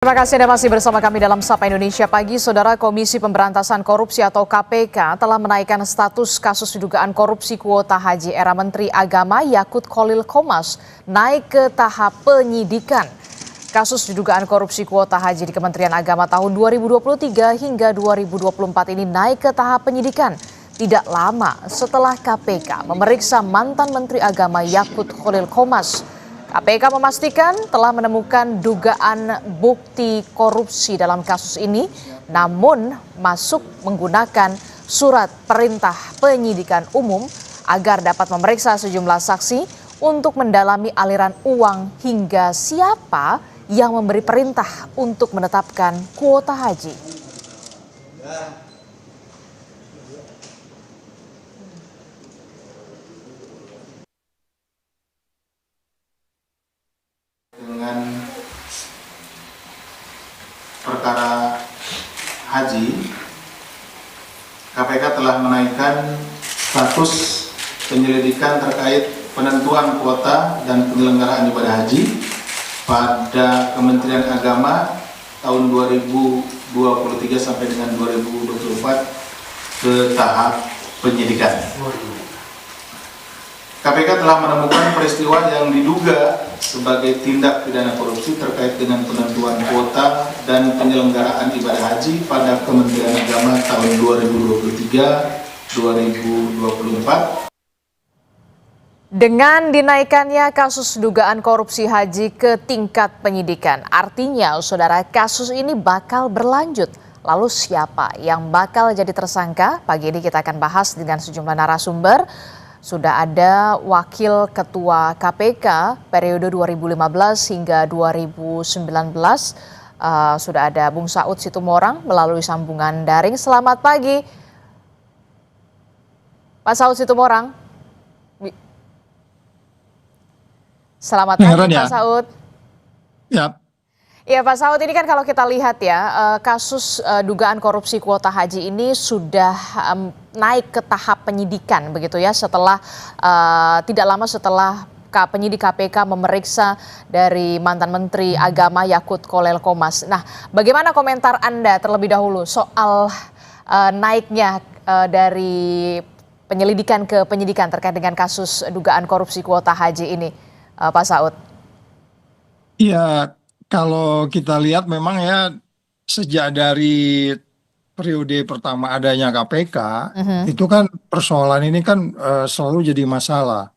Terima kasih Anda masih bersama kami dalam Sapa Indonesia Pagi. Saudara, Komisi Pemberantasan Korupsi atau KPK telah menaikkan status kasus dugaan korupsi kuota haji era Menteri Agama Yakut Kholil Qomas naik ke tahap penyidikan. Kasus dugaan korupsi kuota haji di Kementerian Agama tahun 2023 hingga 2024 ini naik ke tahap penyidikan. Tidak lama setelah KPK memeriksa mantan Menteri Agama Yakut Kholil Qomas. KPK memastikan telah menemukan dugaan bukti korupsi dalam kasus ini, namun masuk menggunakan surat perintah penyidikan umum agar dapat memeriksa sejumlah saksi untuk mendalami aliran uang hingga siapa yang memberi perintah untuk menetapkan kuota haji. Dengan perkara haji, KPK telah menaikkan status penyelidikan terkait penentuan kuota dan penyelenggaraan ibadah haji pada Kementerian Agama tahun 2023 sampai dengan 2024 ke tahap penyidikan. KPK telah menemukan peristiwa yang diduga sebagai tindak pidana korupsi terkait dengan penentuan kuota dan penyelenggaraan ibadah haji pada Kementerian Agama tahun 2023-2024. Dengan dinaikannya kasus dugaan korupsi haji ke tingkat penyidikan, artinya saudara, kasus ini bakal berlanjut. Lalu siapa yang bakal jadi tersangka? Pagi ini kita akan bahas dengan sejumlah narasumber. Sudah ada Wakil Ketua KPK periode 2015 hingga 2019. Sudah ada Bung Saud Situmorang melalui sambungan daring. Selamat pagi, Pak Saud Situmorang. Selamat pagi, Pak Saud. Ya. Ya, Pak Saud, ini kan kalau kita lihat ya, kasus dugaan korupsi kuota haji ini sudah naik ke tahap penyidikan begitu ya, setelah tidak lama setelah penyidik KPK memeriksa dari mantan Menteri Agama Yakut Kholil Qomas. Nah, bagaimana komentar Anda terlebih dahulu soal naiknya dari penyelidikan ke penyidikan terkait dengan kasus dugaan korupsi kuota haji ini, Pak Saud? Iya, kalau kita lihat memang ya sejak dari periode pertama adanya KPK, itu kan persoalan ini kan selalu jadi masalah.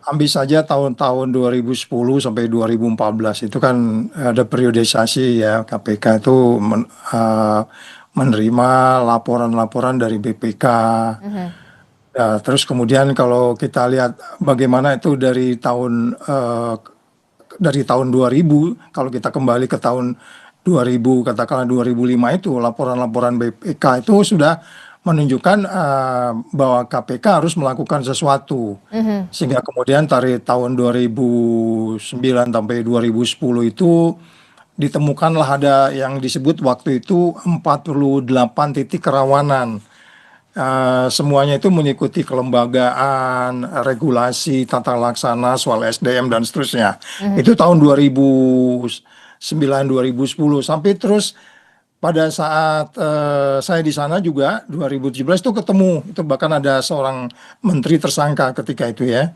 Ambil saja tahun-tahun 2010 sampai 2014 itu kan ada periodisasi ya, KPK itu menerima laporan-laporan dari BPK. Ya, terus kemudian kalau kita lihat bagaimana itu dari tahun 2000, kalau kita kembali ke tahun 2000, katakanlah 2005 itu laporan-laporan BPK itu sudah menunjukkan bahwa KPK harus melakukan sesuatu. Sehingga kemudian dari tahun 2009 sampai 2010 itu ditemukanlah ada yang disebut waktu itu 48 titik kerawanan. Semuanya itu mengikuti kelembagaan, regulasi, tata laksana, soal SDM dan seterusnya. Itu tahun 2009-2010 sampai terus pada saat saya di sana juga 2017 itu ketemu, itu bahkan ada seorang menteri tersangka ketika itu ya.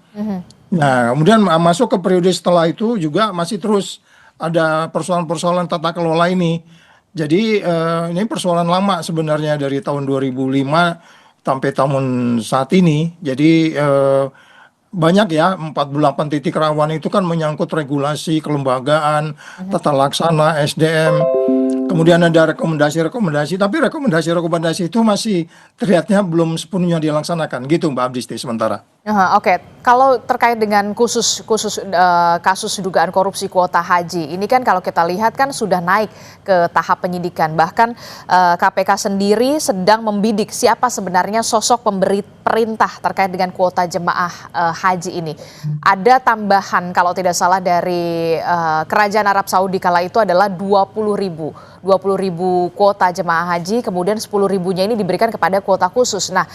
Nah, kemudian masuk ke periode setelah itu juga masih terus ada persoalan-persoalan tata kelola ini. Jadi ini persoalan lama sebenarnya dari tahun 2005 sampai tahun saat ini. Jadi banyak ya, 48 titik rawan itu kan menyangkut regulasi, kelembagaan, tata laksana, SDM. Kemudian ada rekomendasi-rekomendasi, tapi rekomendasi-rekomendasi itu masih terlihatnya belum sepenuhnya dilaksanakan. Gitu Mbak Abdisti sementara. Oke. Kalau terkait dengan kasus dugaan korupsi kuota haji, ini kan kalau kita lihat kan sudah naik ke tahap penyidikan. Bahkan KPK sendiri sedang membidik siapa sebenarnya sosok pemberi perintah terkait dengan kuota jemaah haji ini. Ada tambahan kalau tidak salah dari Kerajaan Arab Saudi kala itu adalah 20.000 kuota jemaah haji, kemudian 10.000-nya ini diberikan kepada kuota khusus. Nah,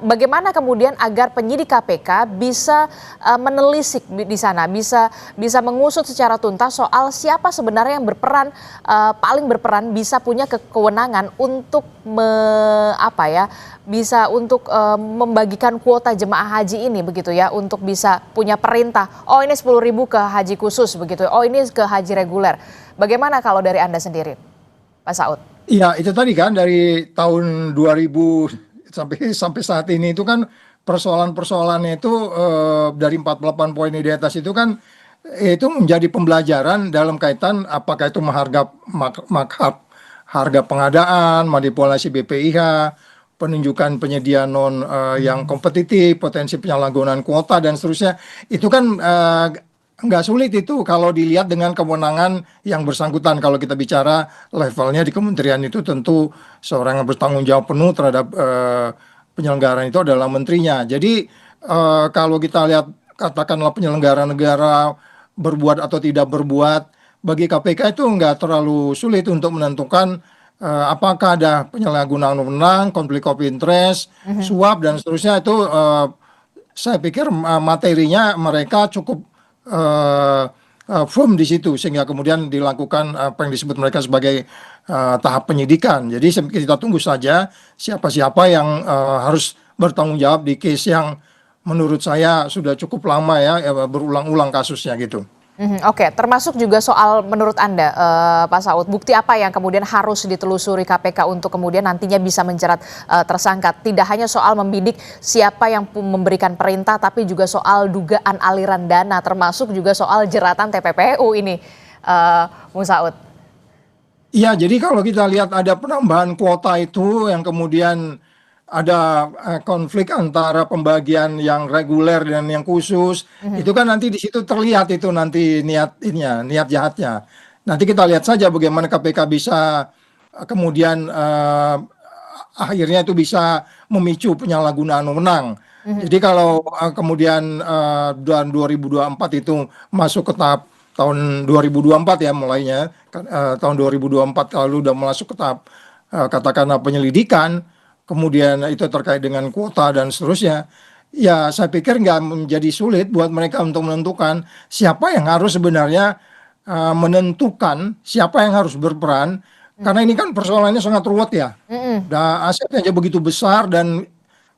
bagaimana kemudian agar penyidik KPK bisa bisa menelisik di sana, bisa mengusut secara tuntas soal siapa sebenarnya yang paling berperan bisa punya kewenangan untuk bisa untuk membagikan kuota jemaah haji ini begitu ya, untuk bisa punya perintah, oh ini 10.000 ke haji khusus begitu, oh ini ke haji reguler. Bagaimana kalau dari Anda sendiri, Pak Saud? Iya, itu tadi kan dari tahun 2000 sampai saat ini itu kan persoalan-persoalannya itu dari 48 poin di atas itu kan itu menjadi pembelajaran dalam kaitan apakah itu harga pengadaan, manipulasi BPIH, penunjukan penyedia non yang kompetitif, potensi penyalahgunaan kuota dan seterusnya. Itu kan nggak sulit itu kalau dilihat dengan kewenangan yang bersangkutan. Kalau kita bicara levelnya di kementerian itu tentu seorang yang bertanggung jawab penuh terhadap penyelenggaraan itu adalah menterinya. Jadi kalau kita lihat katakanlah penyelenggara negara berbuat atau tidak berbuat, bagi KPK itu nggak terlalu sulit untuk menentukan apakah ada penyalahgunaan wewenang, konflik of interest, suap dan seterusnya. Itu saya pikir materinya mereka cukup firm di situ sehingga kemudian dilakukan apa yang disebut mereka sebagai tahap penyidikan. Jadi kita tunggu saja siapa-siapa yang harus bertanggung jawab di case yang menurut saya sudah cukup lama ya berulang-ulang kasusnya gitu. Oke, termasuk juga soal menurut Anda, Pak Saud, bukti apa yang kemudian harus ditelusuri KPK untuk kemudian nantinya bisa menjerat tersangka? Tidak hanya soal membidik siapa yang memberikan perintah, tapi juga soal dugaan aliran dana, termasuk juga soal jeratan TPPU ini, Bung Saud. Iya, jadi kalau kita lihat ada penambahan kuota itu yang kemudian ada konflik antara pembagian yang reguler dan yang khusus, itu kan nanti di situ terlihat itu nanti niat jahatnya. Nanti kita lihat saja bagaimana KPK bisa kemudian akhirnya itu bisa memicu penyalahgunaan wewenang. Jadi kalau kemudian tahun 2024 itu masuk ke tahap tahun 2024 ya mulainya, tahun 2024 kalau udah masuk ke tahap katakanlah penyelidikan, kemudian itu terkait dengan kuota dan seterusnya, ya saya pikir nggak menjadi sulit buat mereka untuk menentukan siapa yang harus sebenarnya menentukan siapa yang harus berperan, karena ini kan persoalannya sangat ruwet ya, dan asetnya aja begitu besar dan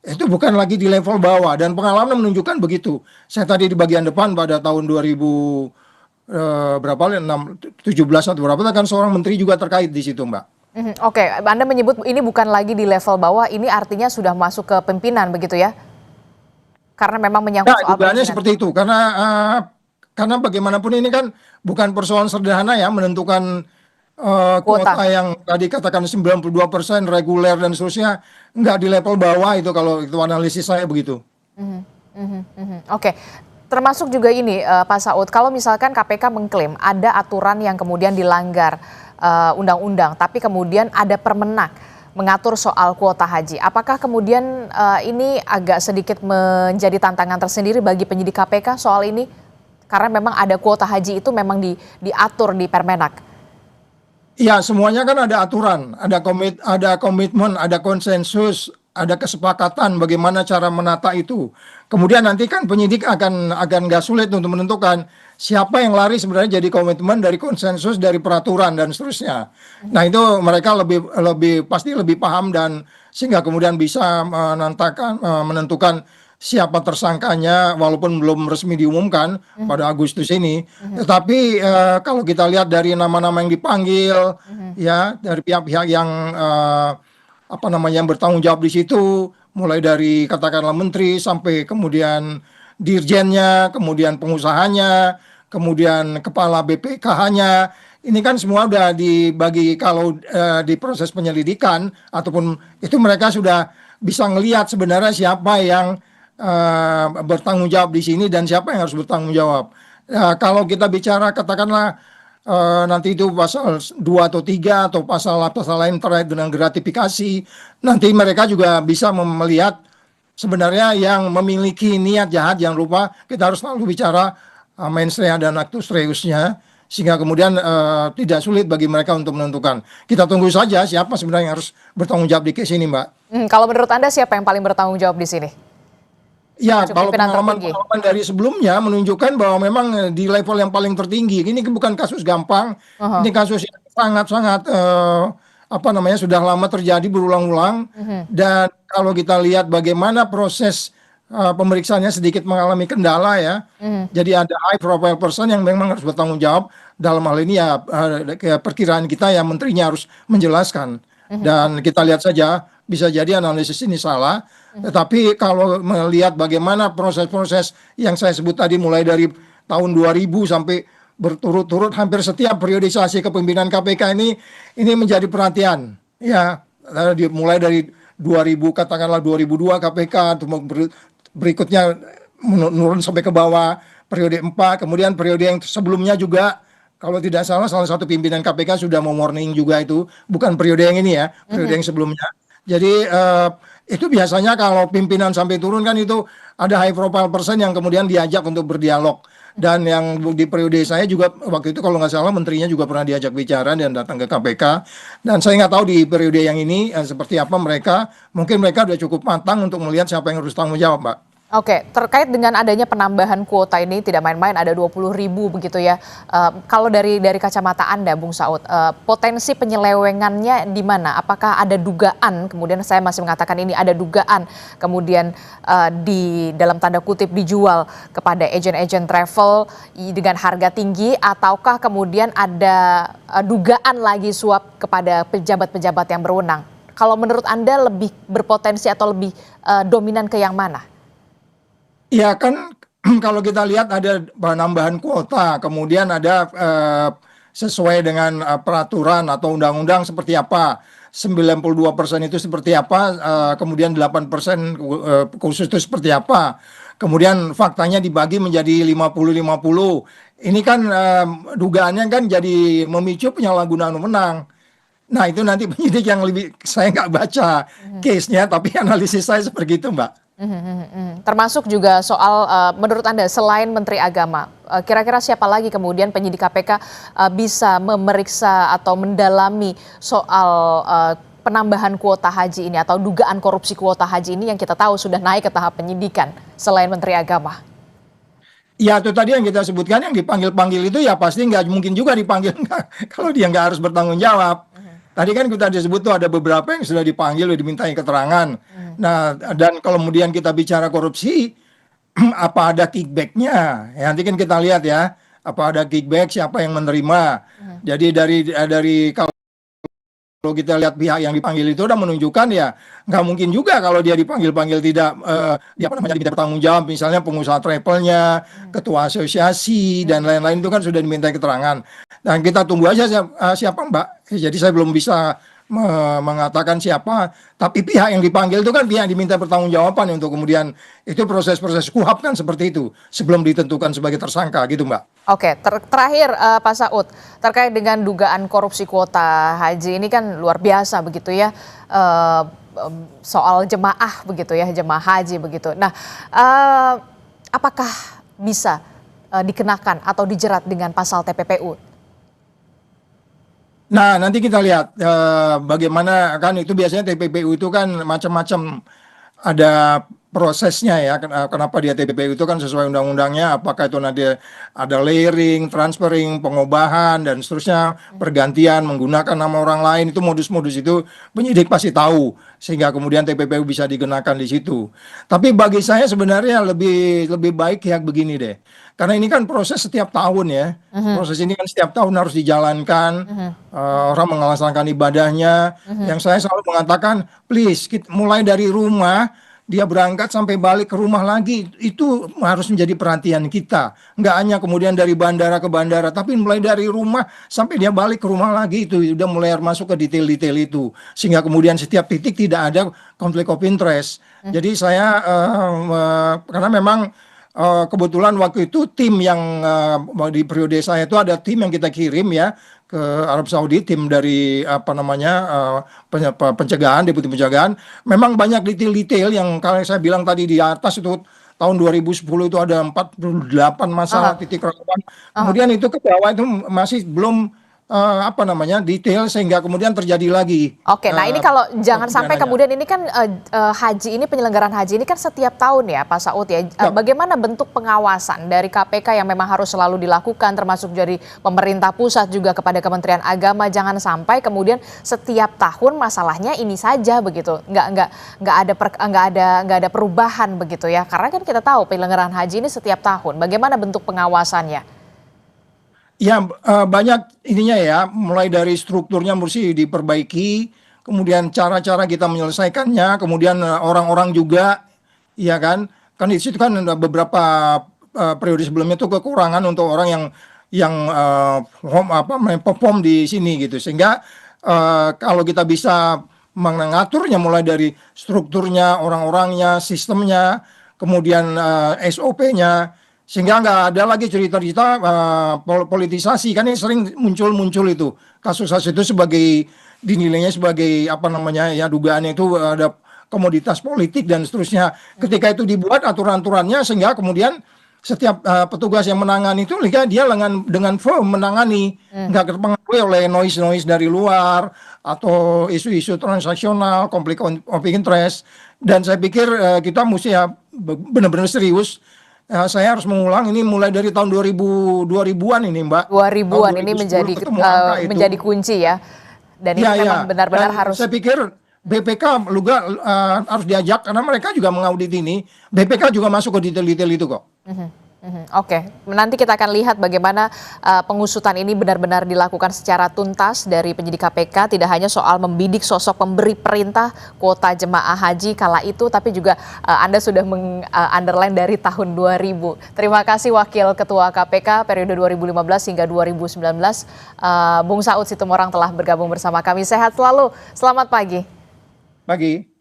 itu bukan lagi di level bawah, dan pengalaman menunjukkan begitu. Saya tadi di bagian depan pada tahun 2000 17 atau berapa kan seorang menteri juga terkait di situ, Mbak. Oke, Anda menyebut ini bukan lagi di level bawah, ini artinya sudah masuk ke pimpinan begitu ya? Karena memang menyangkut soal dugaannya pimpinan. seperti itu karena bagaimanapun ini kan bukan persoalan sederhana ya menentukan kuota yang tadi katakan 92% reguler dan seterusnya, nggak di level bawah itu kalau itu analisis saya begitu. Oke. Termasuk juga ini Pak Saud, kalau misalkan KPK mengklaim ada aturan yang kemudian dilanggar undang-undang, tapi kemudian ada Permenak mengatur soal kuota haji. Apakah kemudian ini agak sedikit menjadi tantangan tersendiri bagi penyidik KPK soal ini? Karena memang ada kuota haji itu memang diatur di Permenak. Iya, semuanya kan ada aturan, ada komitmen, ada konsensus, ada kesepakatan bagaimana cara menata itu. Kemudian nanti kan penyidik akan nggak sulit untuk menentukan siapa yang lari sebenarnya jadi komitmen dari konsensus dari peraturan dan seterusnya. Nah itu mereka lebih pasti lebih paham dan sehingga kemudian bisa menentukan siapa tersangkanya walaupun belum resmi diumumkan pada Agustus ini. Tetapi kalau kita lihat dari nama-nama yang dipanggil ya dari pihak-pihak yang yang bertanggung jawab di situ, mulai dari katakanlah menteri sampai kemudian dirjennya, kemudian pengusahanya, kemudian kepala BPKH-nya, ini kan semua udah dibagi kalau di proses penyelidikan ataupun itu mereka sudah bisa ngelihat sebenarnya siapa yang bertanggung jawab di sini dan siapa yang harus bertanggung jawab. Kalau kita bicara katakanlah nanti itu pasal 2 atau 3 atau pasal lain terkait dengan gratifikasi, nanti mereka juga bisa melihat sebenarnya yang memiliki niat jahat, jangan lupa kita harus selalu bicara mens rea dan actus reusnya, sehingga kemudian tidak sulit bagi mereka untuk menentukan. Kita tunggu saja siapa sebenarnya yang harus bertanggung jawab di case ini, Mbak. Kalau menurut Anda siapa yang paling bertanggung jawab di sini? Ya, untuk kalau pimpinan tertinggi. pengalaman-pengalaman dari sebelumnya menunjukkan bahwa memang di level yang paling tertinggi, ini bukan kasus gampang, ini Aha. kasus yang sangat-sangat apa namanya sudah lama terjadi berulang-ulang. Mhm. Dan kalau kita lihat bagaimana proses pemeriksaannya sedikit mengalami kendala ya. Mhm. Jadi ada high profile person yang memang harus bertanggung jawab dalam hal ini ya, perkiraan kita ya menterinya harus menjelaskan. Mhm. Dan kita lihat saja bisa jadi analisis ini salah. Tetapi kalau melihat bagaimana proses-proses yang saya sebut tadi mulai dari tahun 2000 sampai berturut-turut hampir setiap periodisasi kepemimpinan KPK ini menjadi perhatian. Ya, mulai dari 2000 katakanlah 2002 KPK, berikutnya menurun sampai ke bawah periode 4, kemudian periode yang sebelumnya juga kalau tidak salah salah satu pimpinan KPK sudah mau warning juga itu, bukan periode yang ini ya, periode Mhm. yang sebelumnya. Jadi itu biasanya kalau pimpinan sampai turun kan itu ada high profile person yang kemudian diajak untuk berdialog. Dan yang di periode saya juga waktu itu kalau nggak salah menterinya juga pernah diajak bicara dan datang ke KPK. Dan saya nggak tahu di periode yang ini seperti apa mereka. Mungkin mereka sudah cukup matang untuk melihat siapa yang harus tanggung jawab, Mbak. Oke, terkait dengan adanya penambahan kuota ini tidak main-main, ada 20.000 begitu ya. Kalau dari kacamata Anda, Bung Saud, potensi penyelewengannya di mana? Apakah ada dugaan? Kemudian saya masih mengatakan ini ada dugaan, kemudian di dalam tanda kutip dijual kepada agen-agen travel dengan harga tinggi, ataukah kemudian ada dugaan lagi suap kepada pejabat-pejabat yang berwenang? Kalau menurut Anda lebih berpotensi atau lebih dominan ke yang mana? Ya kan kalau kita lihat ada penambahan kuota, kemudian ada sesuai dengan peraturan atau undang-undang seperti apa. 92% itu seperti apa, kemudian 8% khusus itu seperti apa. Kemudian faktanya dibagi menjadi 50-50. Ini kan dugaannya kan jadi memicu penyalahgunaan wewenang. Nah itu nanti penyidik yang lebih, saya nggak baca case-nya, tapi analisis saya seperti itu, Mbak. Termasuk juga soal menurut Anda selain Menteri Agama, kira-kira siapa lagi kemudian penyidik KPK bisa memeriksa atau mendalami soal penambahan kuota haji ini atau dugaan korupsi kuota haji ini yang kita tahu sudah naik ke tahap penyidikan selain Menteri Agama? Ya itu tadi yang kita sebutkan yang dipanggil-panggil itu ya pasti nggak mungkin juga dipanggil kalau dia nggak harus bertanggung jawab. Tadi kan kita disebut tuh ada beberapa yang sudah dipanggil, sudah dimintai keterangan. Nah, dan kalau kemudian kita bicara korupsi, apa ada kickbacknya? Ya, nanti kan kita lihat ya, apa ada kickback, siapa yang menerima. Jadi dari kalau kita lihat pihak yang dipanggil itu udah menunjukkan ya nggak mungkin juga kalau dia dipanggil-panggil tidak dia apa namanya tidak bertanggung jawab, misalnya pengusaha travelnya, ketua asosiasi dan lain-lain itu kan sudah diminta keterangan. Dan kita tunggu aja siapa Mbak. Jadi saya belum bisa mengatakan siapa, tapi pihak yang dipanggil itu kan pihak yang diminta pertanggungjawaban untuk kemudian itu proses-proses KUHAP kan seperti itu sebelum ditentukan sebagai tersangka gitu Mbak. Oke, terakhir Pak Saud, terkait dengan dugaan korupsi kuota haji ini kan luar biasa begitu ya, soal jemaah begitu ya, jemaah haji begitu. Nah, apakah bisa dikenakan atau dijerat dengan pasal TPPU? Nah, nanti kita lihat bagaimana kan itu biasanya TPPU itu kan macam-macam ada prosesnya ya. Kenapa dia TPPU itu kan sesuai undang-undangnya, apakah itu nanti ada layering, transferring, pengobahan dan seterusnya, pergantian menggunakan nama orang lain, itu modus-modus itu penyidik pasti tahu sehingga kemudian TPPU bisa digunakan di situ. Tapi bagi saya sebenarnya lebih baik ya begini deh. Karena ini kan proses setiap tahun ya. Proses ini kan setiap tahun harus dijalankan. Orang melaksanakan ibadahnya. Yang saya selalu mengatakan, please, mulai dari rumah, dia berangkat sampai balik ke rumah lagi. Itu harus menjadi perhatian kita. Nggak hanya kemudian dari bandara ke bandara, tapi mulai dari rumah sampai dia balik ke rumah lagi. Itu udah mulai masuk ke detail-detail itu. Sehingga kemudian setiap titik tidak ada konflik of interest. Jadi saya, karena memang kebetulan waktu itu tim yang di periode saya itu ada tim yang kita kirim ya ke Arab Saudi, tim dari apa namanya pencegahan, deputi pencegahan. Memang banyak detail-detail yang kalau saya bilang tadi di atas itu tahun 2010 itu ada 48 masalah titik rawan. Kemudian itu ke bawah itu masih belum apa namanya, detail sehingga kemudian terjadi lagi. Oke, nah ini kalau jangan sampai pidananya. kemudian ini kan haji ini penyelenggaraan haji ini kan setiap tahun ya Pak Saud ya. Bagaimana bentuk pengawasan dari KPK yang memang harus selalu dilakukan termasuk dari pemerintah pusat juga kepada Kementerian Agama, jangan sampai kemudian setiap tahun masalahnya ini saja begitu. Nggak ada perubahan begitu ya. Karena kan kita tahu penyelenggaraan haji ini setiap tahun. Bagaimana bentuk pengawasannya? Ya, banyak ininya ya, mulai dari strukturnya mesti diperbaiki, kemudian cara-cara kita menyelesaikannya, kemudian orang-orang juga, ya kan, kan di situ kan ada beberapa periode sebelumnya itu kekurangan untuk orang yang perform di sini gitu, sehingga kalau kita bisa mengaturnya mulai dari strukturnya, orang-orangnya, sistemnya, kemudian SOP-nya. Sehingga nggak ada lagi cerita-cerita politisasi, kan ini sering muncul itu kasus-kasus itu dinilainya sebagai apa namanya ya, dugaannya itu ada komoditas politik dan seterusnya. Ketika itu dibuat aturan-aturannya sehingga kemudian setiap petugas yang menangani itu dia dengan firm menangani, nggak terpengaruh oleh noise dari luar atau isu-isu transaksional, konflik of interest. Dan saya pikir kita mesti ya benar-benar serius. Saya harus mengulang, ini mulai dari tahun 2000-an ini Mbak. 2000-an ini 2010 menjadi kunci ya. Dan ini memang benar-benar harus. Saya pikir BPK juga harus diajak karena mereka juga mengaudit ini. BPK juga masuk ke detail-detail itu kok. Oke, nanti kita akan lihat bagaimana pengusutan ini benar-benar dilakukan secara tuntas dari penyidik KPK, tidak hanya soal membidik sosok pemberi perintah kuota jemaah haji kala itu, tapi juga Anda sudah underline dari tahun 2000. Terima kasih Wakil Ketua KPK periode 2015 hingga 2019, Bung Saud Situmorang telah bergabung bersama kami. Sehat selalu, selamat pagi. Pagi.